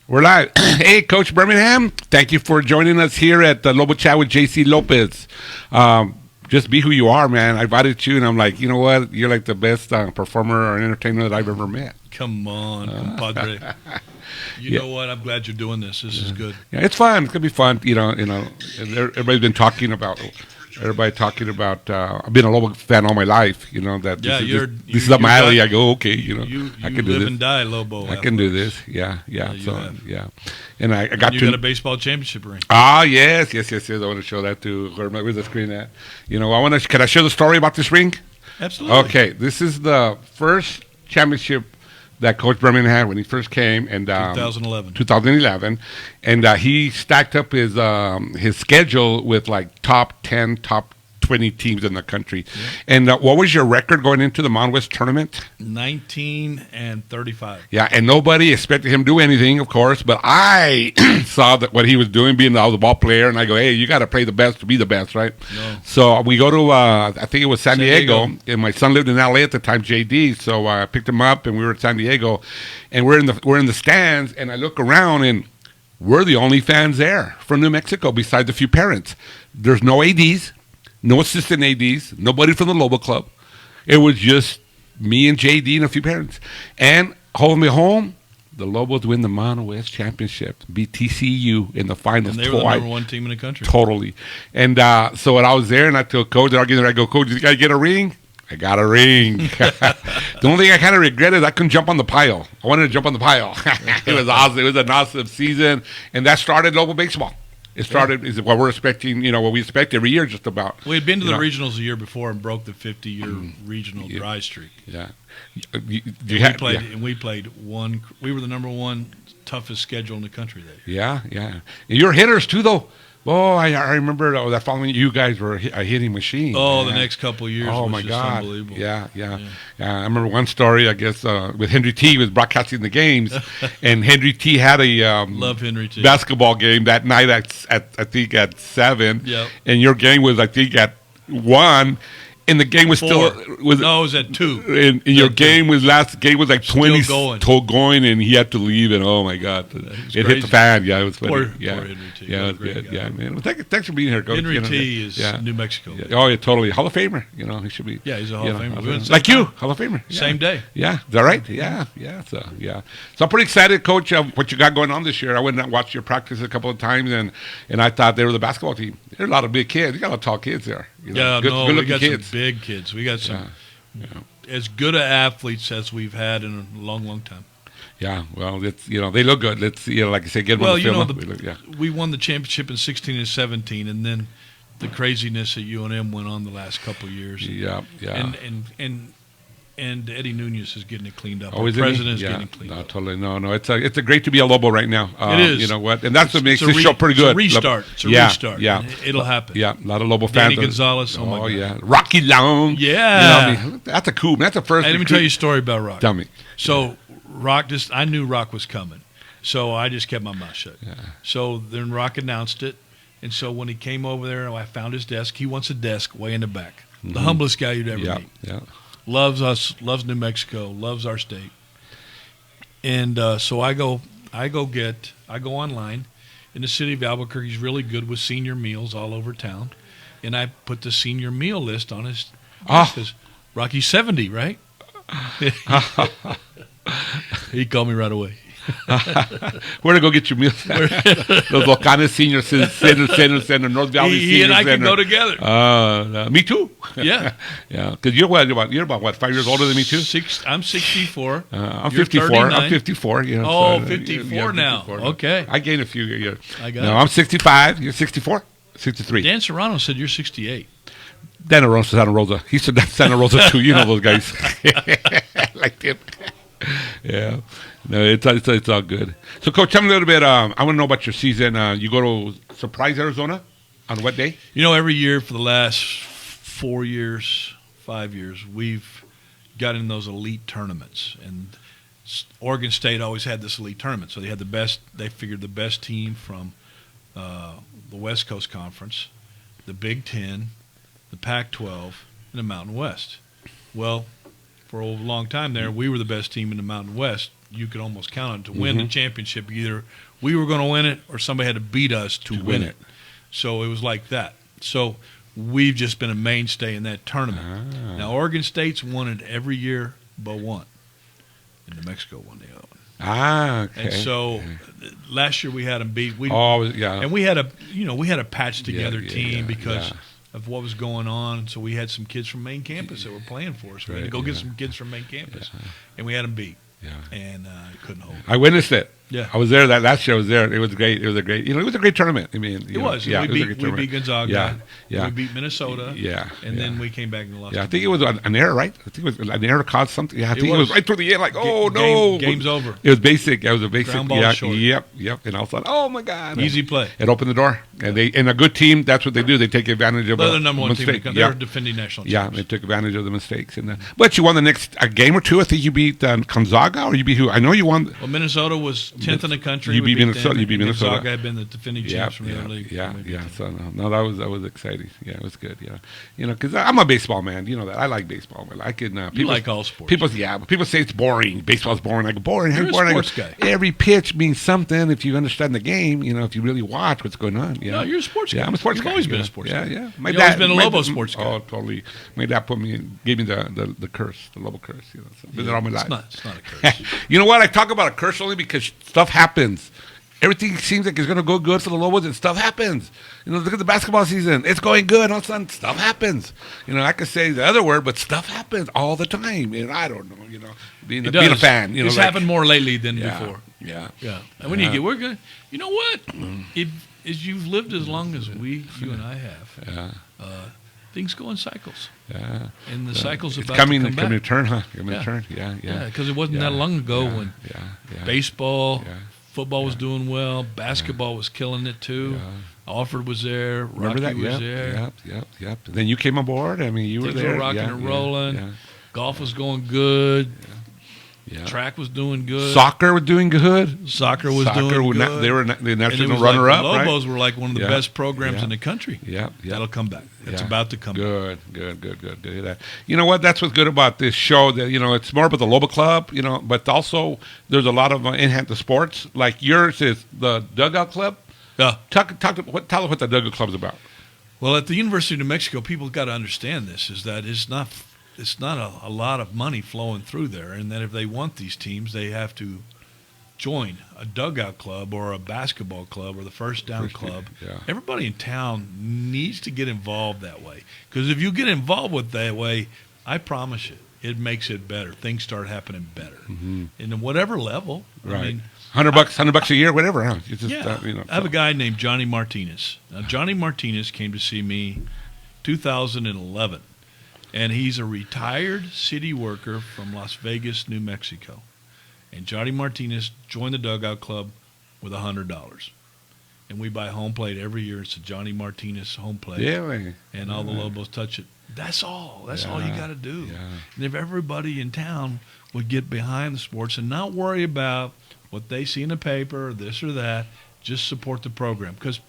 We're live. Hey, Coach Birmingham, thank you for joining us here at the Lobo Chat with JC Lopez. Just be who you are, man. I invited you, and I'm like, you know what? You're like the best performer or entertainer that I've ever met. Come on, compadre. You know what? I'm glad you're doing this. This is good. Yeah, it's fun. It's gonna be fun. Everybody's been talking about. I've been a Lobo fan all my life. You know that. Yeah, this is up my alley. I go, okay. You I can do live this. and die Lobo. I can do this. Yeah. And I got you got a baseball championship ring. Ah, yes. I want to show that to where's the screen at? Can I share the story about this ring? Absolutely. Okay, this is the first championship that Coach Birmingham had when he first came, and 2011, and he stacked up his schedule with like top 10, top 20 teams in the country. Yeah. And what was your record going into the Mountain West tournament? 19-35. Yeah, and nobody expected him to do anything, of course, but I saw that what he was doing, being I was a ball player, and I go, hey, you got to play the best to be the best, right? No. So we go to, I think it was San Diego, and my son lived in LA at the time, JD, so I picked him up, and we were at San Diego, and we're in the stands, and I look around, and we're the only fans there from New Mexico, besides a few parents. There's no ADs. No assistant ADs, nobody from the Lobo Club. It was just me and JD and a few parents. And hold me home, the Lobos win the Mountain West Championship, beat TCU in the finals. And they were the number one team in the country. Totally. And so when I was there, and I told Coach, I go, Coach, you got to get a ring? I got a ring. The only thing I kind of regret is I couldn't jump on the pile. I wanted to jump on the pile. It was awesome. It was an awesome season. And that started Lobo baseball. It started is what we're expecting, what we expect every year just about. We had been to the regionals the year before and broke the 50-year regional dry streak. Yeah. We played one. We were the number one toughest schedule in the country that Yeah. year. And you're hitters too, though. Oh, I remember that following you guys were a hitting machine. Oh, man. The next couple of years was just unbelievable. Yeah. I remember one story, I guess, with Henry T. He was broadcasting the games, and Henry T. had a love Henry T. basketball game that night at I think at 7. Yep. And your game was, I think, at 1. And the game was 4. It was at 2. And your game was like 20 still going, and he had to leave. And oh my God, it hit the fan. Yeah, it was funny. Poor Henry T. Yeah, it was good. Yeah, man. Well, thanks for being here, Coach. Henry T. is New Mexico. Yeah. Oh, yeah, totally. Hall of Famer. He should be. Yeah, he's a Hall of Famer. Like you, Hall of Famer. Yeah. Same day. Yeah, is that right? Yeah. So I'm pretty excited, Coach, of what you got going on this year. I went and watched your practice a couple of times, and I thought they were the basketball team. There are a lot of big kids. You got a lot of tall kids there. We got some big kids. We got some as good of athletes as we've had in a long, long time. Yeah, well, it's they look good. Let's like I said, get them on the film. We won the championship in 16 and 17, and then the craziness at UNM went on the last couple of years. Yeah. And Eddie Nunez is getting it cleaned up. Oh, the president's getting it cleaned up. Totally. No. It's a great to be a Lobo right now. It is. You know what? And that's what makes this show pretty good. It's a restart. Restart. Yeah. It'll happen. Yeah, a lot of Lobo fans. Danny Gonzalez. Oh, my God. Yeah. Rocky Long. Yeah. That's a cool. That's the first. Hey, let me tell you a story about Rock. Tell me. So, Rock I knew Rock was coming. So, I just kept my mouth shut. Yeah. So, then Rock announced it. And so, when he came over there, I found his desk. He wants a desk way in the back. Mm-hmm. The humblest guy you'd ever meet. Yeah. Loves us, loves New Mexico, loves our state. And so I go online. In the city of Albuquerque, he's really good with senior meals all over town. And I put the senior meal list on his because Rocky's 70, right? He called me right away. Where to go get your meals? Los Volcanes Senior Center, North Valley Senior Center. He and I can go together. Me too. Yeah. Yeah. Because you're about what, 5 years older than me too? I'm 64. I'm 54. 39. I'm 54. 54 now. 54. Okay. I gained a few years. I'm 65. You're 64. 63. Dan Serrano said you're 68. Dan Santa Rosa. He said that's Santa Rosa too. You know those guys. Like him. Yeah. No, it's all good. So, Coach, tell me a little bit. I want to know about your season. You go to Surprise, Arizona on what day? Every year for the last 5 years, we've got in those elite tournaments. And Oregon State always had this elite tournament. So they figured the best team from the West Coast Conference, the Big Ten, the Pac-12, and the Mountain West. Well, for a long time there, we were the best team in the Mountain West you could almost count on to win the championship. Either we were going to win it or somebody had to beat us to win it. So it was like that. So we've just been a mainstay in that tournament. Now, Oregon State's won it every year but one. And New Mexico won the other one. Okay. And so last year we had them beat. Yeah. And we had a patched together team because of what was going on. So we had some kids from main campus that were playing for us. We had to go get some kids from main campus, and we had them beat. Yeah. And couldn't hold it. I witnessed it. Yeah. I was there that last year. I was there. It was great. It was a great, it was a great tournament. I mean, it was. Yeah, we beat Gonzaga. Yeah. Yeah. We beat Minnesota. Yeah. And then we came back and lost. Yeah, I think it was an error, right? I think it was an error caused something. Yeah, I think it was right through the end. Like, no, game's over. It was basic. It was a basic. Ground ball short. Yep. And all of a sudden, oh my God, easy play. It opened the door, and a good team. That's what they do. They take advantage of they're the number one mistake. team. They're defending national champs. Yeah, they took advantage of the mistakes. But you won the next game or two. I think you beat Gonzaga, or you beat who? I know you won. Well, Minnesota was 10th in the country. You beat Minnesota. You beat Minnesota. Gonzaga had been the defending champs from the other league. Yeah. So no, that was exciting. Yeah, it was good. Yeah, because I'm a baseball man. You know that I like baseball. I can. You like all sports. People say it's boring. Baseball's boring. I go boring. You're boring. a sports guy. Every pitch means something if you understand the game. If you really watch what's going on. No, you're a sports guy. Yeah, I'm a sports guy. You've always been a sports guy. Yeah. You've always been a Lobos sports guy. Oh, totally. My dad gave me the curse, the Lobo curse. Been there all my life. It's not a curse. You know what? I talk about a curse only because stuff happens. Everything seems like it's going to go good for the Lobos, and stuff happens. Look at the basketball season. It's going good. All of a sudden, stuff happens. I could say the other word, but stuff happens all the time. And I don't know, being a fan. It's happened more lately than before. Yeah. And when we're going, you know what? If you've lived as long as you and I have, things go in cycles. Yeah. And the cycle's about coming to come back. To turn, huh? Coming to turn. Yeah. Because it wasn't that long ago when baseball... Yeah. Football was doing well. Basketball was killing it too. Yeah. Alfred was there. Remember Rocky that? was there. Yep. Then you came aboard. I mean, you were Things there. were rocking and rolling. Golf was going good. Yeah. Track was doing good. Soccer was doing good. Soccer was doing good. They were the national runner-up. The Lobos were like one of the best programs in the country. Yeah. That'll come back. It's about to come back. Good. You know what? That's what's good about this show. That it's more about the Lobo Club. But also there's a lot of in-hand sports. Like yours is the Dugout Club. Yeah. Tell us what the Dugout Club's about. Well, at the University of New Mexico, people got to understand this: is that it's not a lot of money flowing through there, and that if they want these teams, they have to join a dugout club or a basketball club or the first down club. Yeah. Everybody in town needs to get involved that way, because if you get involved with that way, I promise you, it makes it better. Things start happening better, and at whatever level. Right. I mean, $100 a year, whatever. Huh? It's just, I have a guy named Johnny Martinez. Now, Johnny Martinez came to see me 2011. And he's a retired city worker from Las Vegas, New Mexico. And Johnny Martinez joined the Dugout Club with $100. And we buy home plate every year. It's a Johnny Martinez home plate. Yeah. And all the Lobos touch it. That's all. That's all you got to do. Yeah. And if everybody in town would get behind the sports and not worry about what they see in the paper or this or that, just support the program. Because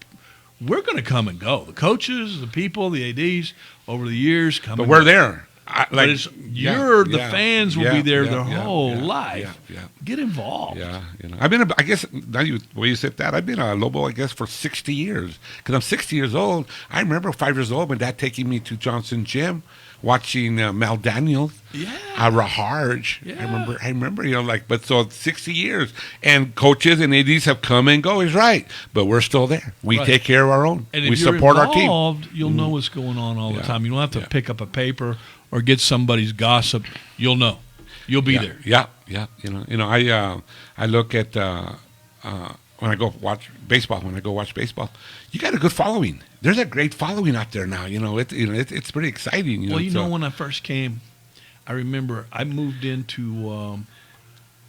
we're going to come and go. The coaches, the people, the ADs, over the years come. But we're there. The fans will be there their whole life. Yeah. Get involved. Yeah. I've been. I guess now the way you said that, I've been a Lobo. I guess for 60 years because I'm 60 years old. I remember 5 years old, my dad taking me to Johnson Gym, watching Mel Daniels. Raharj. Yeah. I remember. But so 60 years, and coaches and ADs have come and go. He's right, but we're still there. We take care of our own. And we if you're support involved, our team. You'll know what's going on all the time. You don't have to pick up a paper or get somebody's gossip. You'll know. You'll be there. Yeah. I look at when I go watch baseball. You got a good following. There's a great following out there now. It's pretty exciting. When I first came, I remember I moved into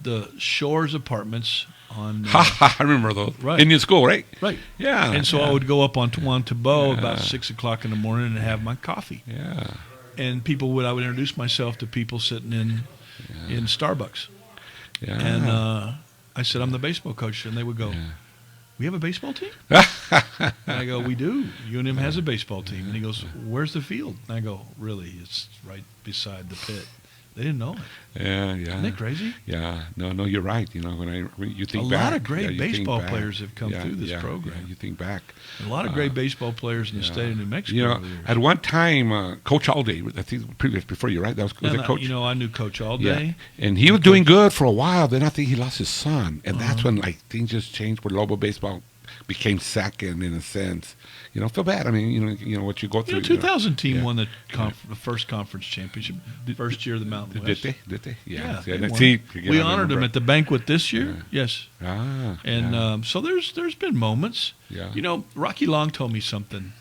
the Shores Apartments on. I remember those. Right. Indian school, right? Right. Yeah. And so I would go up on Juan Tabo about 6 o'clock in the morning and have my coffee. Yeah. And I would introduce myself to people sitting in Starbucks. Yeah. And I said, I'm the baseball coach. And they would go, we have a baseball team? And I go, we do. UNM has a baseball team. And he goes, where's the field? And I go, really? It's right beside the pit. They didn't know it. Yeah, Isn't that crazy? Yeah, no, you're right. You know, when you think back, A lot of great you think baseball back. players have come through this Yeah, program. you think back. A lot of great baseball players in the state of New Mexico. You know, over the years. at one time, Coach Alday, I think previous before you, right? That was the coach. You know, I knew Coach all day. Yeah. And he was doing good for a while. Then I think he lost his son, and that's when like things just changed. Where Lobo baseball became second in a sense. You know, feel bad. I mean, you know what you go through. You know, 2000 team won the first conference championship, first year of the Mountain West. Did they? Yeah, Yeah. they won. See, we honored them at the banquet this year. Yes. And So there's been moments. Yeah. You know, Rocky Long told me something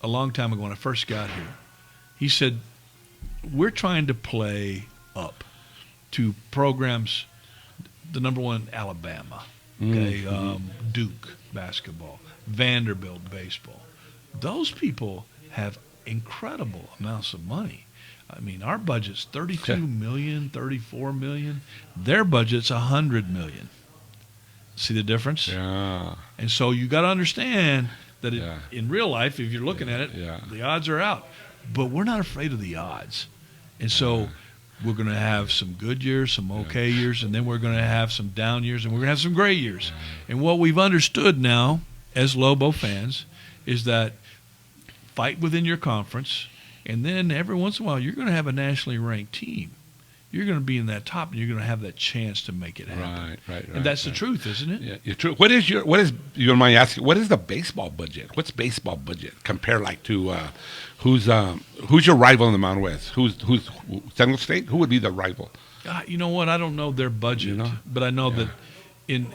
a long time ago when I first got here. He said, we're trying to play up to programs, the number one, Alabama, okay, Duke basketball, Vanderbilt baseball. Those people have incredible amounts of money. I mean, our budget's 32 million, 34 million. Their budget's 100 million. See the difference? Yeah. And so you got to understand that in real life, if you're looking at it, the odds are out. But we're not afraid of the odds. And so we're going to have some good years, some okay years, and then we're going to have some down years, and we're going to have some great years. And what we've understood now as Lobo fans is that fight within your conference, and then every once in a while you're going to have a nationally ranked team. You're going to be in that top, and you're going to have that chance to make it happen. Right. And that's the truth, isn't it? Yeah, you're true. What is you don't mind asking? What is the baseball budget? What's baseball budget compared like to who's your rival in the Mountain West? Who's Central State? Who would be the rival? You know what? I don't know their budget, but I know that in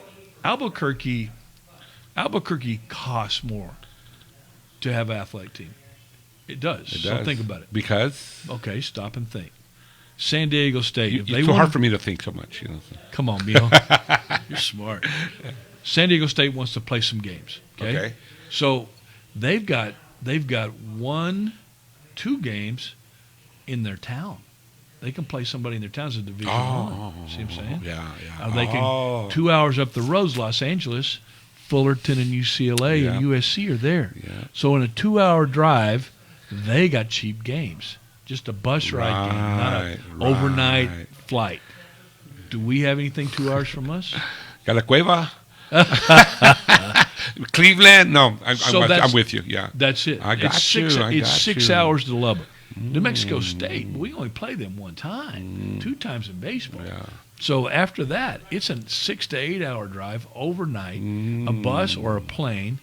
Albuquerque costs more to have an athletic team. It does. So think about it. Because? Okay, stop and think. San Diego State. It's so hard for me to think so much. Come on, Mio. You're smart. San Diego State wants to play some games. Okay. So they've got 1-2 games in their town. They can play somebody in their town as a Division I. See what I'm saying? Yeah. They can 2 hours up the road, Los Angeles, Fullerton and UCLA and USC are there. Yeah. So in a 2-hour drive, they got cheap games. Just a bus ride game, not an overnight flight. Do we have anything 2 hours from us? Got La Cueva? Cleveland? No, I'm with you. Yeah, that's it. I got you. It's 6 hours to Lubbock. New Mexico State, we only play them one time, 2 times in baseball. Yeah. So after that, it's a 6 to 8 hour drive overnight. A bus or a plane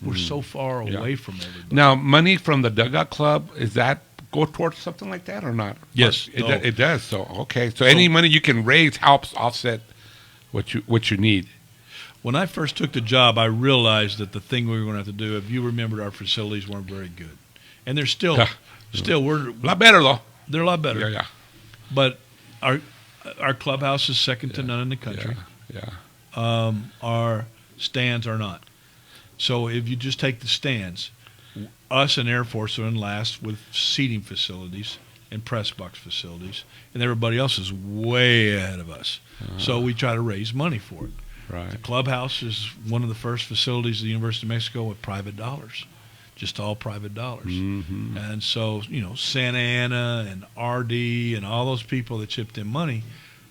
we're so far away from everybody. Now, money from the Dugout Club, is that go towards something like that or not? Yes, it does. So okay, so any money you can raise helps offset what you need. When I first took the job, I realized that the thing we were going to have to do, if you remembered, our facilities weren't very good, and they're still we're a lot better though. They're a lot better. Yeah. But our clubhouse is second to none in the country. Yeah. Our stands are not. So if you just take the stands, us and Air Force are in last with seating facilities and press box facilities, and everybody else is way ahead of us. So we try to raise money for it. Right. The clubhouse is one of the first facilities at the University of Mexico with private dollars, just all private dollars. Mm-hmm. And so, Santa Ana and RD and all those people that chipped in money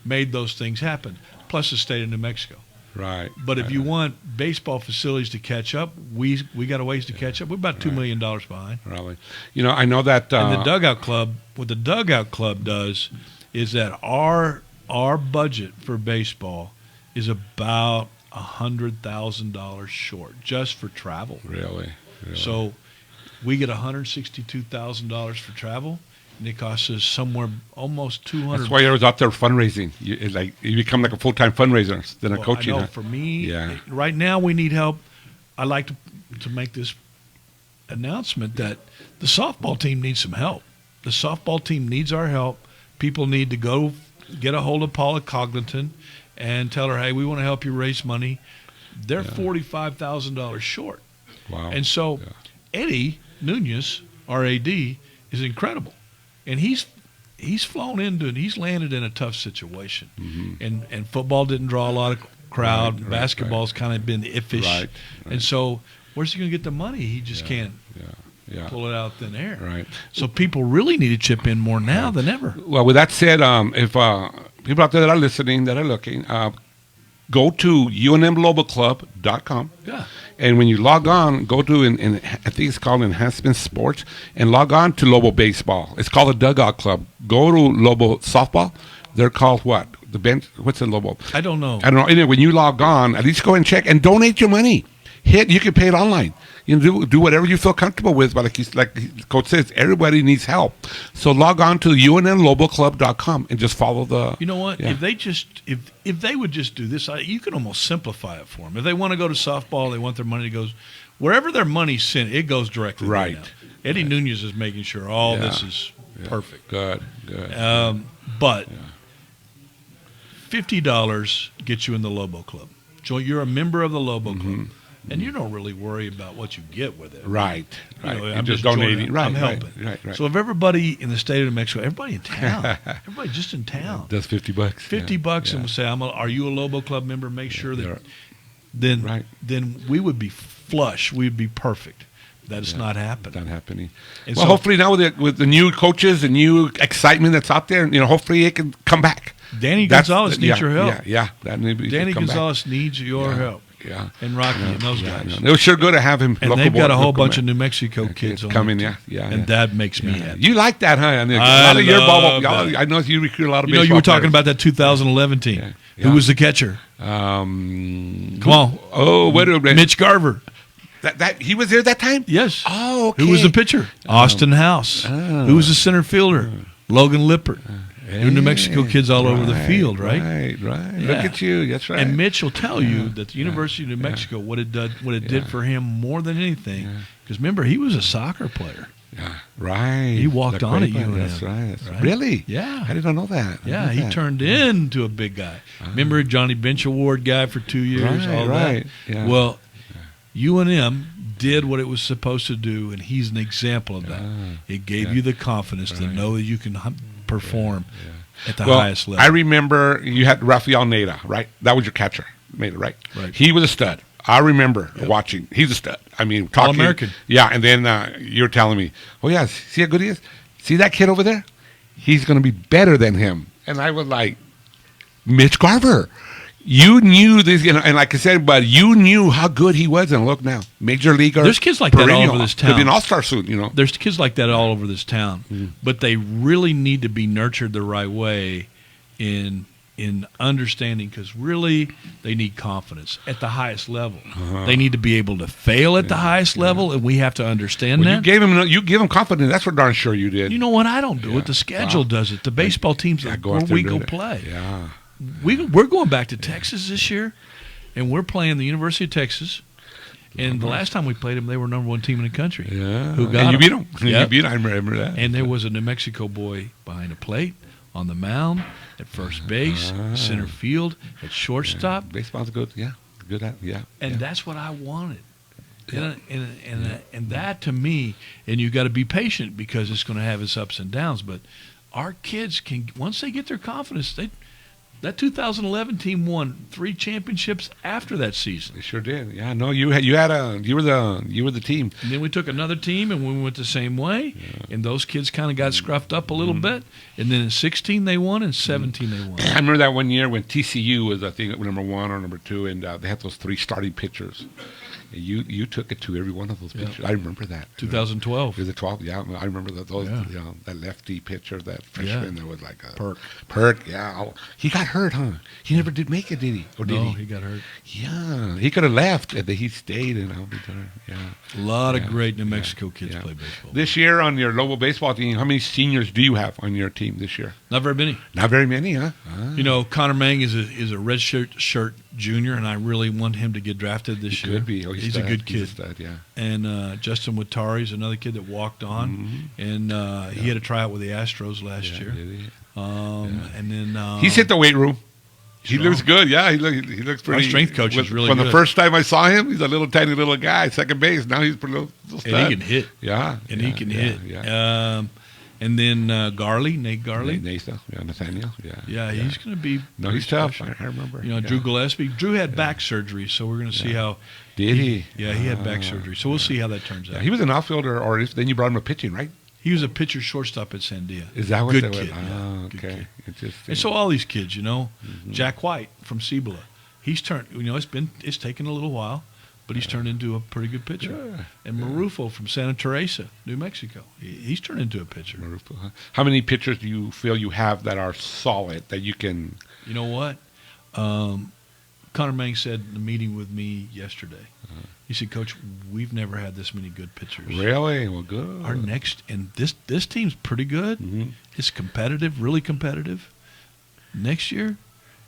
made those things happen, plus the state of New Mexico. Right. But if you want baseball facilities to catch up, we got a ways to catch up. We're about $2 million behind. Really? I know that. And the Dugout Club, what the Dugout Club does is that our budget for baseball is about $100,000 short just for travel. Really? So we get $162,000 for travel, and it costs us somewhere almost $200,000. That's why I was out there fundraising. You become like a full-time fundraiser than a coach. I know. For me, right now we need help. I like to make this announcement that the softball team needs some help. The softball team needs our help. People need to go get a hold of Paula Cogniton and tell her, hey, we want to help you raise money. They're $45,000 short. Wow. And so Eddie Nunez, our AD, is incredible. And he's flown into it. He's landed in a tough situation. Mm-hmm. And football didn't draw a lot of crowd. Basketball's kind of been iffish. Right. And so where's he going to get the money? He just can't. Yeah. pull it out of thin air. Right. So people really need to chip in more now than ever. Well, with that said, if people out there that are listening, that are looking, go to unmloboclub.com. Yeah. And when you log on, go to, I think it's called Enhancement Sports, and log on to Lobo Baseball. It's called the Dugout Club. Go to Lobo Softball. They're called what? The bench? What's the Lobo? I don't know. Anyway, when you log on, at least go and check and donate your money. You can pay it online. You know, do whatever you feel comfortable with. But like Coach says, everybody needs help. So log on to unmloboclub.com and just follow the. You know what? Yeah. If they just if they would just do this, you can almost simplify it for them. If they want to go to softball, they want their money to go wherever their money's sent. It goes directly. Right. Eddie Nunez is making sure all this is perfect. Good. But $50 gets you in the Lobo Club. So you're a member of the Lobo Club. And you don't really worry about what you get with it. Right. I'm just donating. Right. I'm helping. Right. So if everybody in the state of New Mexico, everybody in town, everybody just in town, does $50. $50 and will say, "Are you a Lobo Club member?" Make sure that then we would be flush. We would be perfect. That is not happening. Not happening. And well, hopefully now with the new coaches and new excitement that's out there, hopefully it can come back. Danny Gonzalez needs your help. Yeah. Danny Gonzalez needs your help. Yeah. And Rocky and those guys. It was sure good to have him. And they've got a whole bunch of New Mexico kids on coming. Yeah. And that makes me happy. You like that, huh? I know you recruit a lot of baseball you were talking players. about that 2011 team. Who was the catcher? Come on. Oh, what? Mitch Garver. That he was there that time? Yes. Oh, okay. Who was the pitcher? Austin House. Who was the center fielder? Logan Lippert. New Mexico kids all over the field, right? Right. Yeah. Look at you. That's right. And Mitch will tell you that the University of New Mexico, what it did for him more than anything, because remember, he was a soccer player. Yeah, right. He walked on at UNM. That's right. Really? Yeah. I didn't know that. Yeah, he turned into a big guy. Remember, Johnny Bench Award guy for 2 years, all that? Yeah. Well, UNM did what it was supposed to do, and he's an example of that. It gave you the confidence to know that you can perform at the highest level. I remember you had Rafael Neda, right? That was your catcher, Neda, right? Right. He was a stud. I remember watching. He's a stud. I mean, talking. All-American. Yeah, and then you're telling me, oh, yeah, see how good he is? See that kid over there? He's going to be better than him. And I was like, Mitch Garver. You knew this, and like I said, but you knew how good he was, and look now, major leaguer. There's kids like that all over this town. Could be an all-star soon, There's kids like that all over this town, but they really need to be nurtured the right way in understanding, because really they need confidence at the highest level. They need to be able to fail at the highest level, and we have to understand that. You give him confidence. That's for darn sure you did. You know what? I don't do it. The schedule does it. The baseball teams where we go play. Yeah. We're going back to Texas this year, and we're playing the University of Texas. And the last time we played them, they were number one team in the country. Yeah, who got you beat them. Yep. You beat them. I remember that. And there was a New Mexico boy behind a plate, on the mound, at first base, center field, at shortstop. Baseball's good. Yeah, good at And that's what I wanted. And that to me, and you got to be patient because it's going to have its ups and downs. But our kids can, once they get their confidence, that 2011 team won 3 championships after that season. They sure did. Yeah, no, you were the team. And then we took another team and we went the same way. Yeah. And those kids kind of got scruffed up a little bit. And then in 16 they won, and 17 they won. I remember that one year when TCU was, I think, number 1 or number 2, and they had those 3 starting pitchers. You took it to every one of those pitchers. I remember that. 2012. It was 12. Yeah, I remember that lefty pitcher, that freshman that was like a Perk. Yeah, he got hurt, huh? He never did make it, did he? Or did he got hurt. Yeah, he could have left, and he stayed, and I'll be there. Yeah, a lot of great New Mexico kids play baseball. This year on your Lobo baseball team, how many seniors do you have on your team this year? Not very many. Not very many, huh? Connor Mang is a red shirt junior, and I really want him to get drafted this year. Could be. He's a good kid. He's a stud, yeah. And Justin Watari is another kid that walked on, and he had a tryout with the Astros last year. Did he? And then he's hit the weight room. He looks good. Yeah, he looks pretty. Our strength coach is really good. From the first time I saw him, he's a little tiny little guy, second base. Now he's pretty little stud. And he can hit. Yeah, and he can hit. Yeah. And then Nate Garley. Nathan, Nathaniel, Yeah, he's going to be. No, he's tough. I remember. Drew Gillespie. Drew had back surgery, so we're going to see how. Did he? Yeah, he had back surgery, so we'll see how that turns out. He was an outfielder, or then you brought him to pitching, right? He was a pitcher shortstop at Sandia. Is that what good they kid? were? Oh, Good okay. kid. Interesting. And so all these kids, Jack White from Cibola, he's turned. It's taken a little while, but he's turned into a pretty good pitcher. And Marufo from Santa Teresa, New Mexico, he's turned into a pitcher. Marufo, huh? How many pitchers do you feel you have that are solid that you can? You know what? Connor Mang said in the meeting with me yesterday. He said, "Coach, we've never had this many good pitchers. Really? Well, good. Our next, and this team's pretty good. Mm-hmm. It's competitive, really competitive. Next year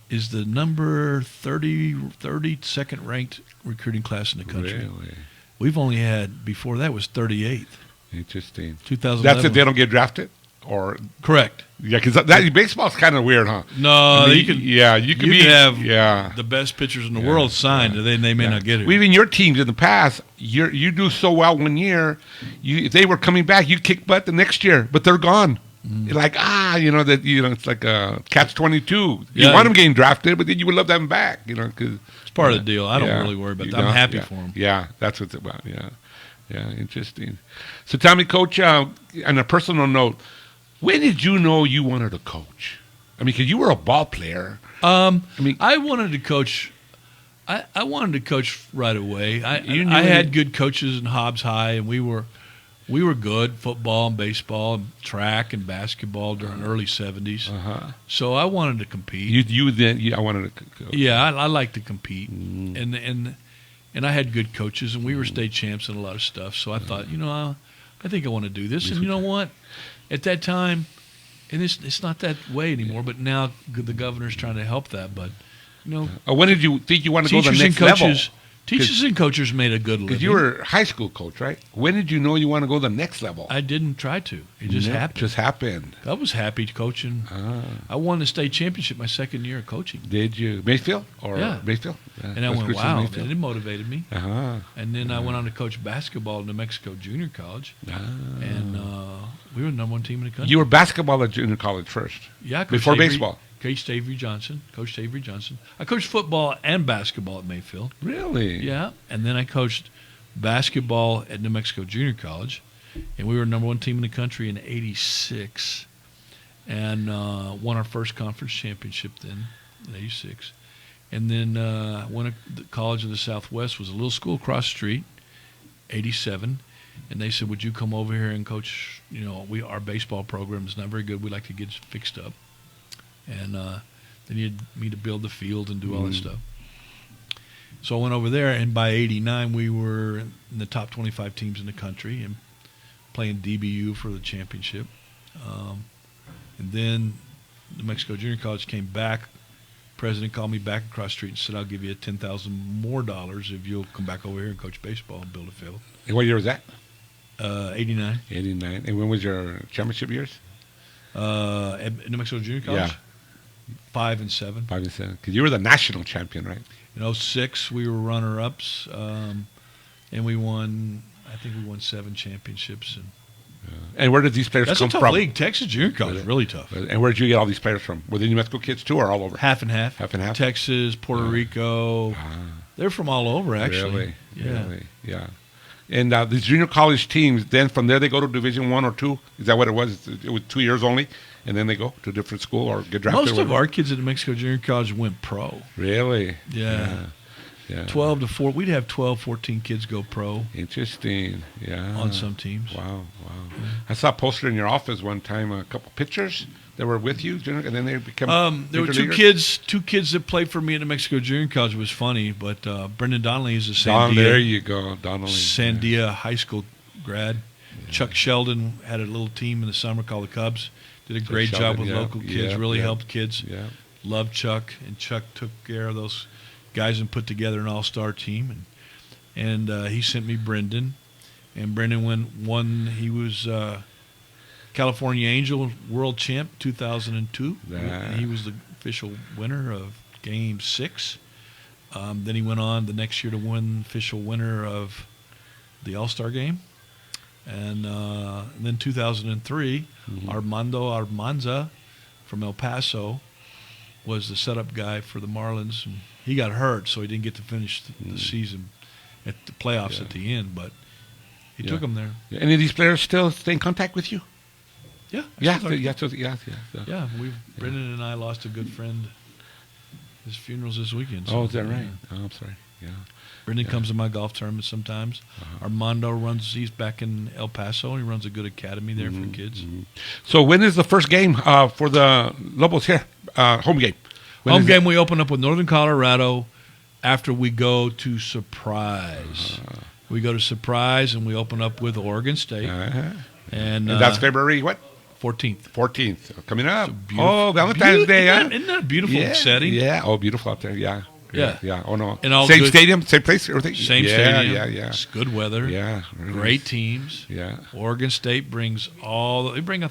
is the number 32nd ranked recruiting class in the country. Really? We've only had, before that was 38th. Interesting. 2011. That's if they don't get drafted? Or Correct. Yeah, because baseball's kind of weird, huh? No, you could have the best pitchers in the world signed, and they may not get it. Well, even your teams in the past, you do so well one year. If they were coming back, you kick butt the next year, but they're gone. You're like it's like a catch-22. You want them getting drafted, but then you would love them back. Because it's part of the deal. I don't really worry about that. I'm happy for them. Yeah, that's what it's about. Yeah, interesting. So tell me, Coach, on a personal note, when did you know you wanted to coach? I mean, because you were a ball player. I wanted to coach. I wanted to coach right away. I had good coaches in Hobbs High, and we were good football and baseball and track and basketball during the early '70s. So I wanted to compete. I wanted to coach. Yeah, I like to compete, and I had good coaches, and we were state champs in a lot of stuff. So I thought, I think I want to do this. And you know what? At that time, and it's not that way anymore, but now the governor's trying to help that. But, when did you think you wanted to go to the next level? Teachers and coaches made a good living. Because you were a high school coach, right? When did you know you want to go to the next level? I didn't try to. It just happened. Just happened. I was happy coaching. I won the state championship my second year of coaching. Did you? Mayfield? Mayfield. And I went, wow. And it motivated me. And then I went on to coach basketball at New Mexico Junior College. And we were the number one team in the country. You were basketball at junior college first? Yeah. Before baseball? Coach Avery Johnson. I coached football and basketball at Mayfield. Really? Yeah. And then I coached basketball at New Mexico Junior College. And we were number one team in the country in '86. And won our first conference championship then in '86. And then went to the College of the Southwest, was a little school across the street, '87. And they said, would you come over here and coach, our baseball program is not very good. We'd like to get it fixed up. And they needed me to build the field and do all that stuff. So I went over there, and by '89 we were in the top 25 teams in the country and playing DBU for the championship. And then New Mexico Junior College came back. President called me back across the street and said, I'll give you $10,000 more if you'll come back over here and coach baseball and build a field. And what year was that? '89. '89. And when was your championship years? At New Mexico Junior College? Yeah. 5 and 7. 5 and 7. Because you were the national champion, right? In '06, we were runner-ups, and we won. I think we won 7 championships. And where did these players come from? That's a tough league. Texas Junior College is really tough. And where did you get all these players from? Were they New Mexico kids too, or all over? Half and half. Half and half. Texas, Puerto Rico. They're from all over, actually. Really? Yeah. And these junior college teams, then from there they go to Division I or II? Is that what it was? It was 2 years only? And then they go to a different school or get drafted? Most of our kids at New Mexico Junior College went pro. Really? Yeah. 12 to 4. We'd have 12, 14 kids go pro. Interesting. Yeah. On some teams. Wow. I saw a poster in your office one time, a couple pictures that were with you, and then they became there were two kids that played for me at New Mexico Junior College. It was funny, but Brendan Donnelly is a Sandia. There you go, Donnelly. Sandia High School grad. Yeah. Chuck Sheldon had a little team in the summer called the Cubs. Did a great job with local kids, really helped kids. Yeah. Loved Chuck, and Chuck took care of those guys and put together an all-star team. And he sent me Brendan, and Brendan won. He was California Angel World Champ 2002. He was the official winner of Game 6. Then he went on the next year to win official winner of the All-Star Game. And then 2003, Armando Armanza from El Paso was the setup guy for the Marlins. And he got hurt, so he didn't get to finish the season at the playoffs at the end, but he took them there. Yeah. Any of these players still stay in contact with you? Yeah. Brendan and I lost a good friend. His funeral's this weekend. So, is that right? Oh, I'm sorry. Yeah. Brendan comes to my golf tournaments sometimes. Armando he's back in El Paso, and he runs a good academy there for kids. So when is the first game for the Lobos here? Home game? Home game, we open up with Northern Colorado after we go to Surprise. We go to Surprise, and we open up with Oregon State. And that's February what? 14th. Coming up. Valentine's Day, huh? Isn't that a beautiful setting? Yeah. Oh, beautiful out there. Yeah. Oh, no. And all same good, stadium, same place, everything? Same stadium. Yeah. It's good weather. Yeah. Great teams. Yeah. Oregon State brings they bring a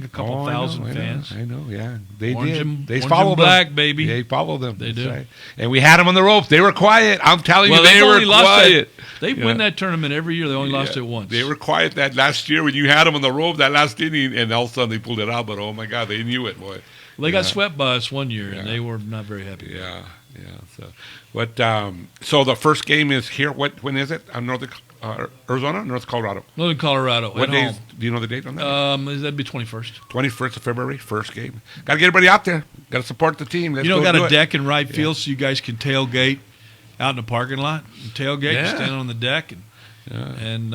couple thousand fans. I know, yeah. They orange did. And, they orange follow and them. black, baby. They follow them. They do. Right. And we had them on the ropes. They were quiet. I'm telling you, they were quiet. They win that tournament every year. They only lost it once. They were quiet that last year when you had them on the rope, that last inning, and all of a sudden they pulled it out. But, oh, my God, they knew it, boy. Well, they got swept by us one year, and they were not very happy. Yeah. So the first game is here. When is it? North Arizona, North Colorado. Northern Colorado. What day? Do you know the date on that? That'd be 21st. 21st of February, first game. Got to get everybody out there. Got to support the team. Let's got a deck in right field, so you guys can tailgate out in the parking lot. And tailgate, stand on the deck, and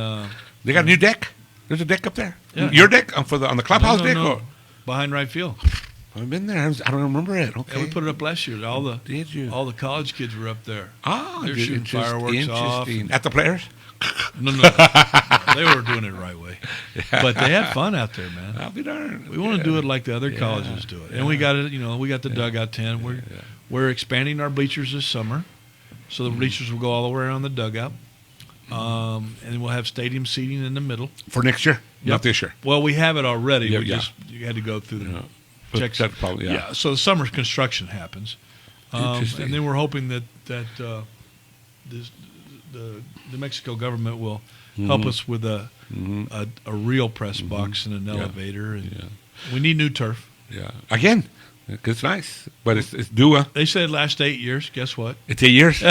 they got a new deck. There's a deck up there. Yeah. Your deck on the clubhouse deck. No. Behind right field. I've been there. I don't remember it. Okay. Yeah, we put it up last year. All the college kids were up there. They're shooting fireworks off. At the players? No. They were doing it the right way. But they had fun out there, man. I'll be darned. We want to do it like the other colleges do it. And we got it, we got the dugout tent. We're expanding our bleachers this summer. So the bleachers will go all the way around the dugout. And we'll have stadium seating in the middle. For next year? Yep. Not this year. Well, we have it already. You had to go through the checks. Probably, so the summer construction happens. And then we're hoping that the New Mexico government will help us with a real press box and an elevator. And we need new turf. Yeah. Again, because it's nice, but it's due. They said last 8 years. Guess what? It's 8 years. Is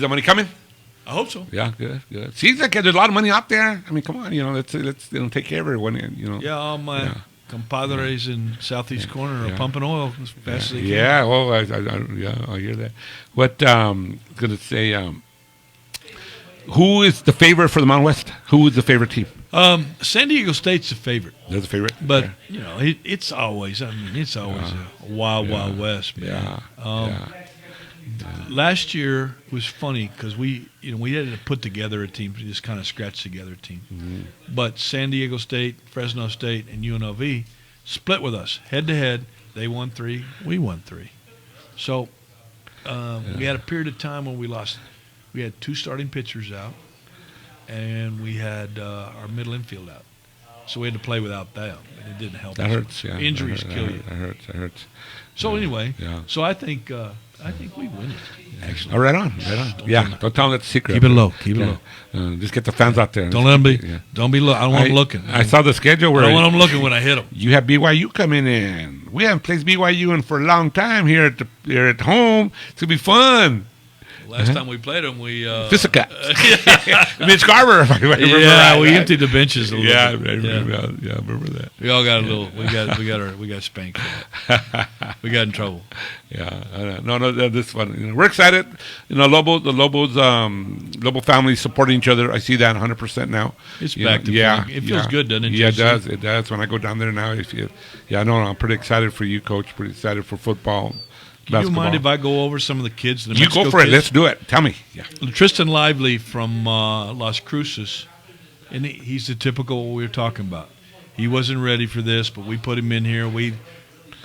the money coming? I hope so. Yeah, good. Seems like there's a lot of money out there. I mean, come on, let's take care of everyone. Yeah, all my compadres in southeast corner are pumping oil as fast as they can. Yeah, well, I hear that. What going to say? Who is the favorite for the Mountain West? Who is the favorite team? San Diego State's the favorite. They're the favorite, but it's always a wild west, man. Last year was funny because we had to put together a team, just kind of scratch together a team. But San Diego State, Fresno State, and UNLV split with us head to head. They won 3, we won 3. So we had a period of time when we lost. We had 2 starting pitchers out, and we had our middle infield out. So we had to play without them, and it didn't help. That hurts. Yeah, injuries kill you. That hurts. So anyway, so I think we win it. Excellent. Oh, right on. Yeah, don't tell them that's a secret. Keep it low. Just get the fans out there. Don't let them be. Don't be. I don't want them looking. I saw the schedule where I don't want them looking when I hit them. You have BYU coming in. We haven't played BYU in for a long time here at home. It's gonna be fun. Last time we played them, we Fisticat. Mitch Garber, if I remember right. We emptied the benches a little bit. I remember that. We all got a little. We got spanked for that. We got in trouble. Yeah, no, this one. We're excited. The Lobo family supporting each other. I see that 100% now. It's back to it feels good, doesn't it? Yeah, it does. When I go down there now, I'm pretty excited for you, Coach. Pretty excited for football. Do you mind if I go over some of the kids? You go for it. Let's do it. Tell me. Yeah. Tristan Lively from Las Cruces, and he's the typical what we were talking about. He wasn't ready for this, but we put him in here.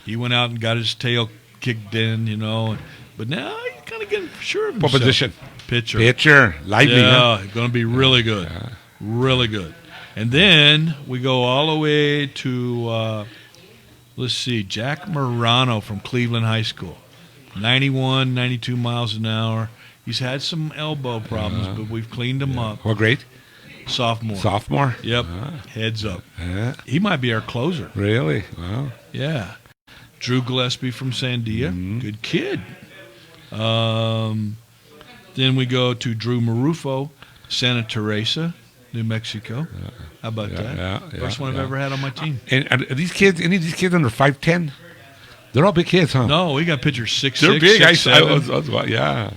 He went out and got his tail kicked in, but now he's kind of getting sure of himself. What position? Pitcher. Lively. Yeah, going to be really good. Really good. And then we go all the way to, let's see, Jack Morano from Cleveland High School. 91, 92 miles an hour. He's had some elbow problems, but we've cleaned him up. What grade? Sophomore. Sophomore? Yep. Heads up. He might be our closer. Really? Wow. Yeah. Drew Gillespie from Sandia. Good kid. Then we go to Drew Marufo, Santa Teresa, New Mexico. How about that? First one I've ever had on my team. And are these kids, any of these kids under 5'10"? They're all big kids, huh? No, we got pitchers 6'6". They're big. 6'7". Yeah.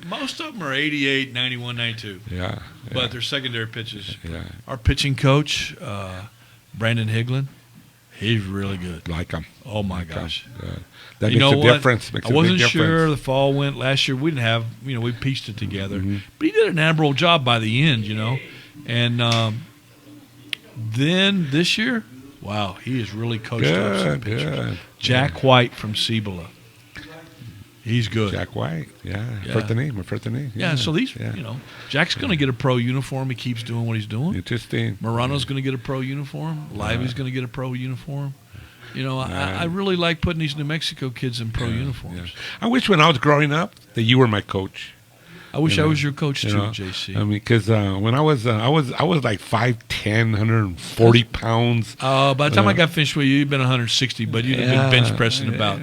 Most of them are 88, 91, 92. Yeah. But they're secondary pitches. Yeah. Our pitching coach, Brandon Higlin, he's really good. Like him. Oh, my gosh. That makes a difference. I wasn't sure the fall went. Last year we didn't have, we pieced it together. But he did an admirable job by the end, And then this year, wow, he has really coached up some pitchers. Jack White from Cibola. He's good. Jack White, I've heard the name. Yeah, so these, Jack's going to get a pro uniform. He keeps doing what he's doing. Interesting. Morano's going to get a pro uniform. Lively's going to get a pro uniform. I really like putting these New Mexico kids in pro uniforms. I wish when I was growing up that you were my coach. I wish I was your coach too, JC. I mean, because when I was like 5'10", 140 pounds. By the time I got finished with you, you'd been 160, but you'd have been bench pressing about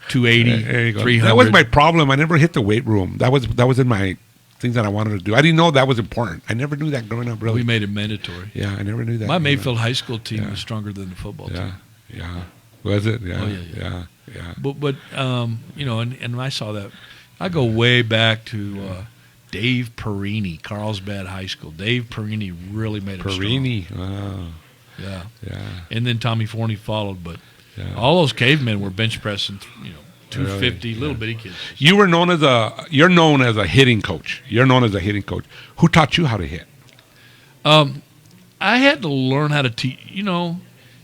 280, 300. That was my problem. I never hit the weight room. That was in my things that I wanted to do. I didn't know that was important. I never knew that growing up. Really, we made it mandatory. Yeah, I never knew that. My Mayfield High School team was stronger than the football team. Yeah. Was it? Yeah. Oh, yeah. But and I saw that. I go way back to Dave Perini, Carlsbad High School. Dave Perini really made it strong. Wow. Yeah. And then Tommy Forney followed, but all those cavemen were bench pressing, 250, little bitty kids. You're known as a hitting coach. Who taught you how to hit? I had to learn how to teach.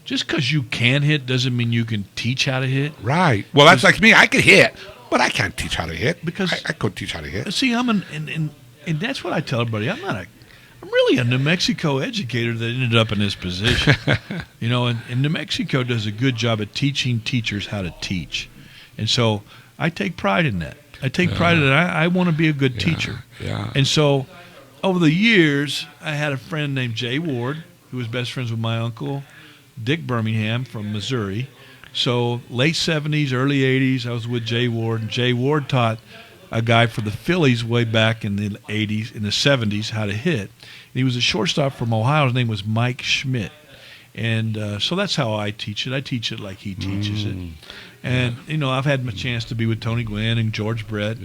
Just because you can hit doesn't mean you can teach how to hit. Right. Well, that's like me. I could hit, but I can't teach how to hit. Because I could teach how to hit. See, and that's what I tell everybody. I'm really a New Mexico educator that ended up in this position. And New Mexico does a good job at teaching teachers how to teach. And so I take pride in that. I want to be a good teacher. Yeah. And so over the years, I had a friend named Jay Ward, who was best friends with my uncle, Dick Birmingham from Missouri. So late 70s, early 80s, I was with Jay Ward. And Jay Ward taught a guy for the Phillies way back in the 80s, in the 70s, how to hit. And he was a shortstop from Ohio. His name was Mike Schmidt. And so that's how I teach it. I teach it like he teaches it. And, I've had my chance to be with Tony Gwynn and George Brett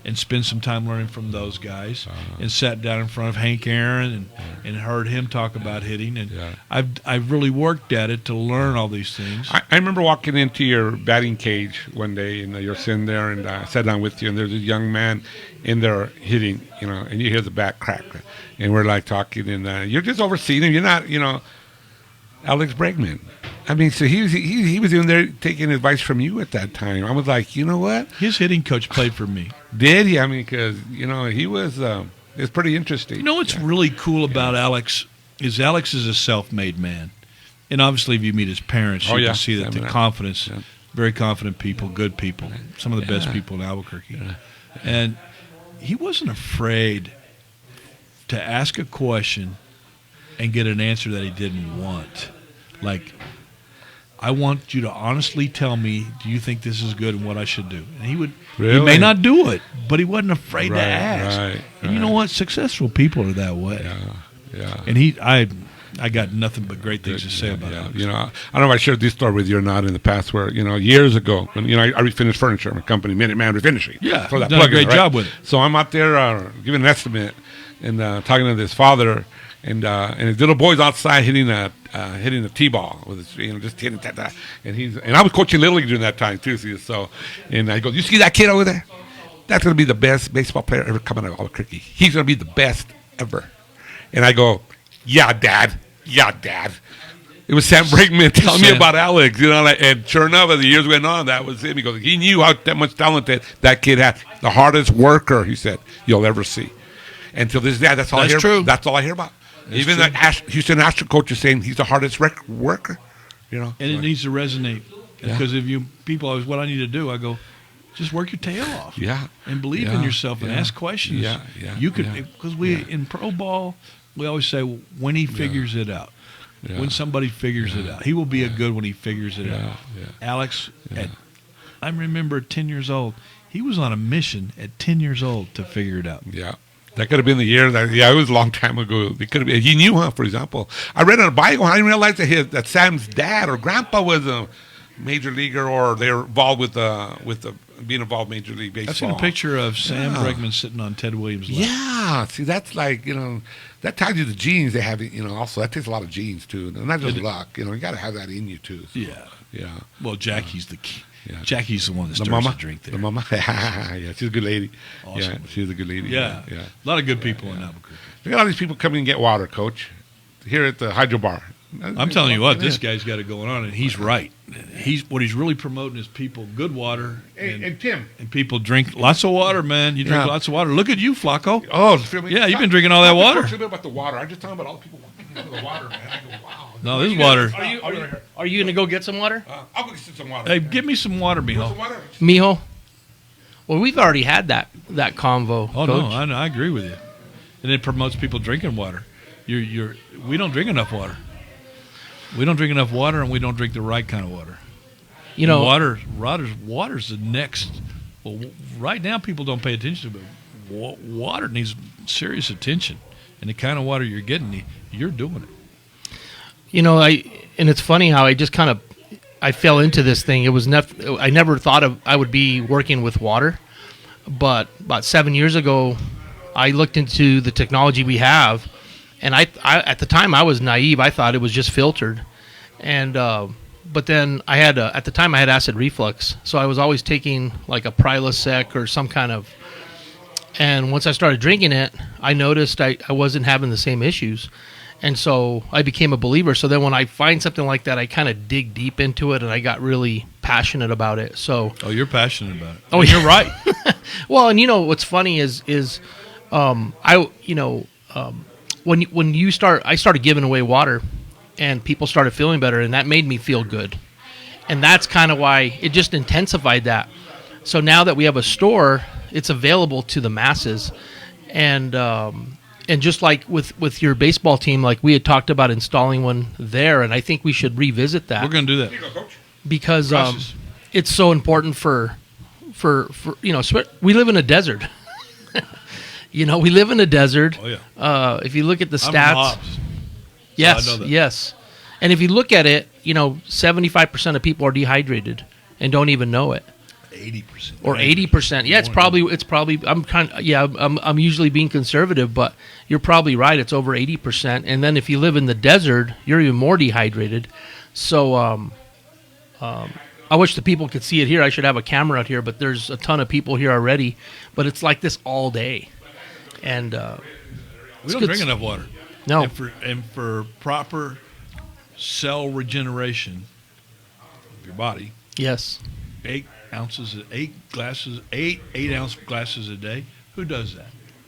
and spend some time learning from those guys and sat down in front of Hank Aaron and heard him talk about hitting. And I've really worked at it to learn all these things. I remember walking into your batting cage one day, and you're sitting there, and I sat down with you, and there's a young man in there hitting, and you hear the bat crack. And we're like talking, and you're just overseeing him. You're not, Alex Bregman. I mean, so he was in there taking advice from you at that time. I was like, you know what? His hitting coach played for me. Did he? I mean, because, he was, it's pretty interesting. What's really cool about Alex is a self-made man. And obviously, if you meet his parents, you can see that the confidence, very confident people, good people, some of the best people in Albuquerque. And he wasn't afraid to ask a question and get an answer that he didn't want. Like, I want you to honestly tell me, do you think this is good and what I should do? And he would. Really? He may not do it, but he wasn't afraid to ask. And you know what? Successful people are that way. Yeah. And I got nothing but great things to say about it. I don't know if I shared this story with you or not in the past where, years ago, when, I refinished furniture, my company, Minuteman Refinishing. Yeah, for that done a great job with it. So I'm out there giving an estimate and talking to this father, and his little boy's outside hitting a t-ball with his, just hitting that. And I was coaching Little League during that time too. So, and I go, you see that kid over there? That's going to be the best baseball player ever coming out of Albuquerque. He's going to be the best ever. And I go, yeah, Dad. It was Sam Brinkman telling me about Alex, and sure enough, as the years went on, that was him. He goes, he knew that much talent that kid had. The hardest worker, he said, you'll ever see. And till this day, that's all I hear. True. That's all I hear about. That's even the Houston Astros coach is saying he's the hardest worker. And it needs to resonate because if you people always what I need to do, I go, Just work your tail off. Yeah. And believe in yourself and ask questions. Yeah. You could, because in pro ball, we always say when he figures it out. Yeah. When somebody figures it out, he will be a good when he figures it out. Yeah. Alex, I remember at 10 years old, he was on a mission at 10 years old to figure it out. Yeah. That could have been the year that, it was a long time ago. It could have been, he knew, for example. I read on a bio, I didn't realize that Sam's dad or grandpa was a major leaguer, or they were involved with being involved in Major League Baseball. I've seen a picture of Sam Bregman sitting on Ted Williams' lap. Yeah. See, that's like, that tells you the genes they have, also. That takes a lot of genes, too. And not just luck. You got to have that in you, too. So, yeah. Well, Jackie's the key. Yeah. Jackie's the one that stirs the drink there. The mama? Yeah, she's a good lady. Awesome. Yeah, she's a good lady. Yeah. A lot of good people in Albuquerque. Look at all these people coming and get water, Coach, here at the Hydrobar. I'm telling you what, this guy's got it going on, and he's right. What he's really promoting is people good water. And Tim. And people drink lots of water, man. You drink lots of water. Look at you, Flacco. Oh, yeah, you've been drinking all that water. Talk a bit about the water. I'm just talking about all the people walking into the water, man. I go, wow. No, this water. Are you going to go get some water? I'll go get some water. Hey, give me some water, Mijo. Mijo? Well, we've already had that convo. Oh, Coach. no, I agree with you. And it promotes people drinking water. We don't drink enough water. We don't drink enough water, and we don't drink the right kind of water. Water's the next. Well, right now people don't pay attention to it, but water needs serious attention. And the kind of water you're getting, you're doing it. And it's funny how I fell into this thing. It was I never thought I would be working with water, but about 7 years ago, I looked into the technology we have. And I at the time I was naive. I thought it was just filtered, and but then at the time I had acid reflux, so I was always taking like a Prilosec or some kind of. And once I started drinking it, I noticed I wasn't having the same issues, and so I became a believer. So then when I find something like that, I kind of dig deep into it, and I got really passionate about it. So you're passionate about it. Oh, you're right. Well, and what's funny is When I started giving away water, and people started feeling better, and that made me feel good, and that's kind of why it just intensified that. So now that we have a store, it's available to the masses, and just like with your baseball team, like we had talked about installing one there, and I think we should revisit that. We're going to do that because it's so important for we live in a desert. We live in a desert. Oh, yeah. If you look at the I'm stats, Hobbs, yes, so I know that. yes, and if you look at it, 75% of people are dehydrated and don't even know it. 80%. Or 80%. Yeah, it's probably. I'm usually being conservative, but you're probably right. It's over 80%. And then if you live in the desert, you're even more dehydrated. So, I wish the people could see it here. I should have a camera out here, but there's a ton of people here already. But it's like this all day. And we don't drink enough water. No. And for proper cell regeneration of your body. Yes. 8 ounce glasses a day. Who does that?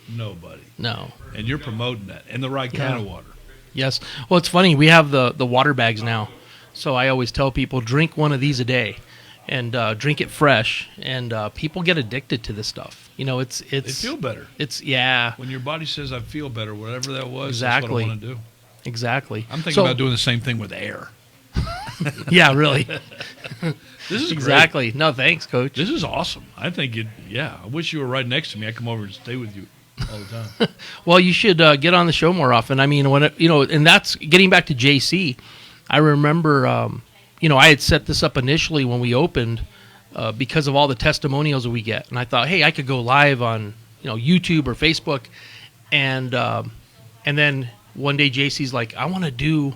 Nobody. No. And you're promoting that, and the right kind of water. Yes. Well, it's funny. We have the water bags now, so I always tell people drink one of these a day, and drink it fresh. And people get addicted to this stuff. It's they feel better. It's when your body says I feel better, whatever that was. Exactly. That's what I want to do. Exactly. I'm thinking about doing the same thing with air. Yeah, really. This is exactly. Great. No, thanks, Coach. This is awesome. I think I wish you were right next to me. I'd come over and stay with you all the time. Well, you should get on the show more often. I mean, and that's getting back to JC. I remember, I had set this up initially when we opened because of all the testimonials that we get, and I thought, hey, I could go live on YouTube or Facebook, and then one day JC's like, I want to do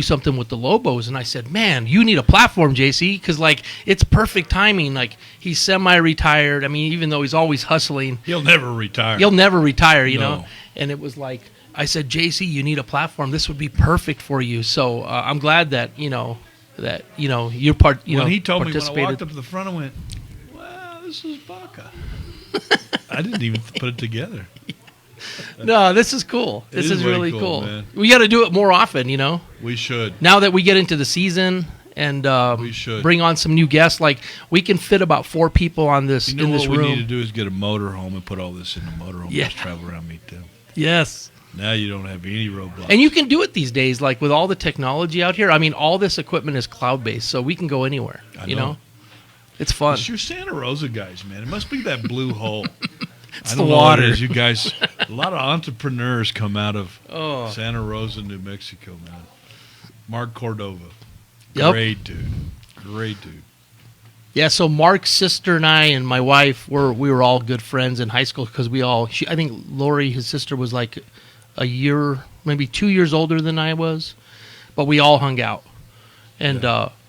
something with the Lobos. And I said, man, you need a platform, JC, because, it's perfect timing. He's semi-retired. I mean, even though he's always hustling. He'll never retire. You know. And it was like, I said, JC, you need a platform. This would be perfect for you. So I'm glad that, you're part, when he told me, when I walked up to the front, I went, wow, this is Baca. I didn't even put it together. No, this is cool. This is really cool. Man. We got to do it more often, We should. Now that we get into the season, and We should. bring on some new guests. Like we can fit about 4 people on this You know in what this we room. need to do is get a motorhome and put all this in the motorhome. Yeah. Just travel around, meet them. Yes. Now you don't have any roadblocks. And you can do it these days, like with all the technology out here. I mean, all this equipment is cloud-based, so we can go anywhere. I You know. know, it's fun. It's your Santa Rosa guys, man. It must be that blue hole. It's I the don't know what water. it is. You guys, a lot of entrepreneurs come out of Oh. Santa Rosa, New Mexico, man. Mark Cordova. Yep. Great dude. Great dude. Yeah, so Mark's sister and I and my wife we were all good friends in high school because I think Lori, his sister, was like a year, maybe 2 years older than I was, but we all hung out. And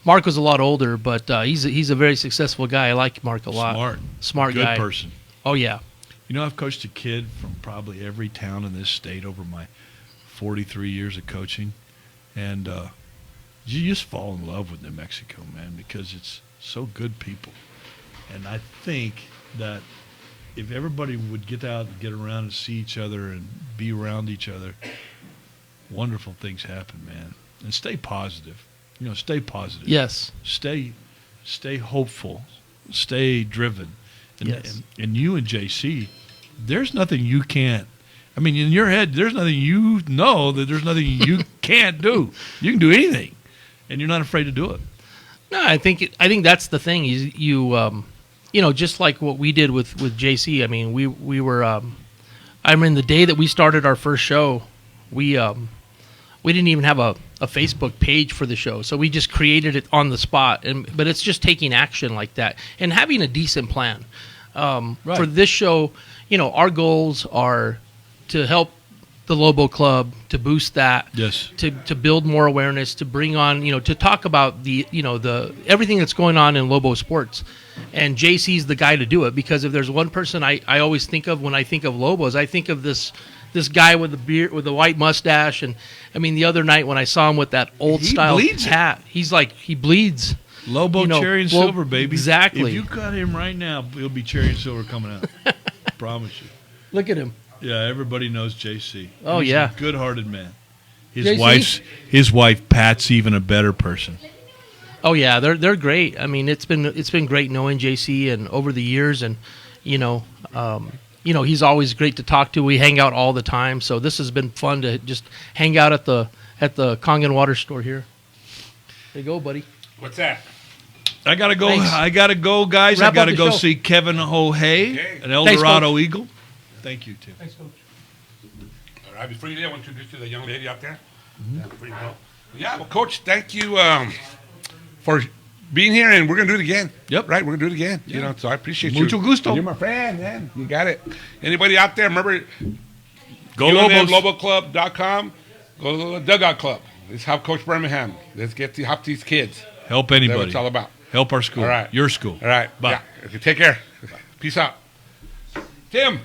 Mark was a lot older, but he's a very successful guy. I like Mark a lot. Smart Good guy. person. Oh yeah. You know, I've coached a kid from probably every town in this state over my 43 years of coaching, and you just fall in love with New Mexico, man, because it's so good people. And I think that if everybody would get out and get around and see each other and be around each other, wonderful things happen, man. And stay positive. You know, stay positive. Yes. Stay hopeful. Stay driven. And, Yes. and you and JC, there's nothing you can't. I mean, in your head, there's nothing you know that there's nothing you can't do. You can do anything, and you're not afraid to do it. No, I think that's the thing. You know, just like what we did with JC. I mean, we were. I mean, the day that we started our first show, we didn't even have a Facebook page for the show, so we just created it on the spot. But it's just taking action like that and having a decent plan. Right. For this show, you know, our goals are to help the Lobo Club, to boost that, Yes. to build more awareness, to bring on, you know, to talk about the everything that's going on in Lobo sports. And JC's the guy to do it, because if there's one person I always think of when I think of Lobos, I think of this guy with the beard, with the white mustache. And I mean, the other night when I saw him with that old He style bleeds it. hat, he's like, he bleeds. Lobo, You know, cherry, and well, silver, baby. exactly. If you cut him right now, it'll be cherry and silver coming out. Promise you. Look at him. Yeah, everybody knows JC. Oh, He's yeah. a good-hearted man. JC? His wife Pat's even a better person. Oh yeah, they're great. I mean, it's been great knowing JC and over the years, and you know, he's always great to talk to. We hang out all the time, so this has been fun to just hang out at the Kangen Water Store here. There you go, buddy. What's that? I gotta go. Thanks. I gotta go, guys. Wrap I gotta up the go show. see Kevin Hohay, Okay. an El Thanks, Dorado Coach. Eagle. Thank you, Tim. Thanks, Coach. All right, before you leave, I want to introduce you to the young lady out there. Yeah, before you go. Yeah, well, Coach, thank you for being here, and we're gonna do it again. Yep. Right, we're gonna do it again. You know, so I appreciate Mucho you. gusto. You're my friend, man. You got it. Anybody out there? Remember, Go Lobos. LoboClub.com. Go to the Dugout Club. Let's help Coach Birmingham. Let's help these kids. Help That's what anybody. it's all about. Help our school. All right. Your school. All right. Bye. Yeah. Okay, take care. Peace out. Tim.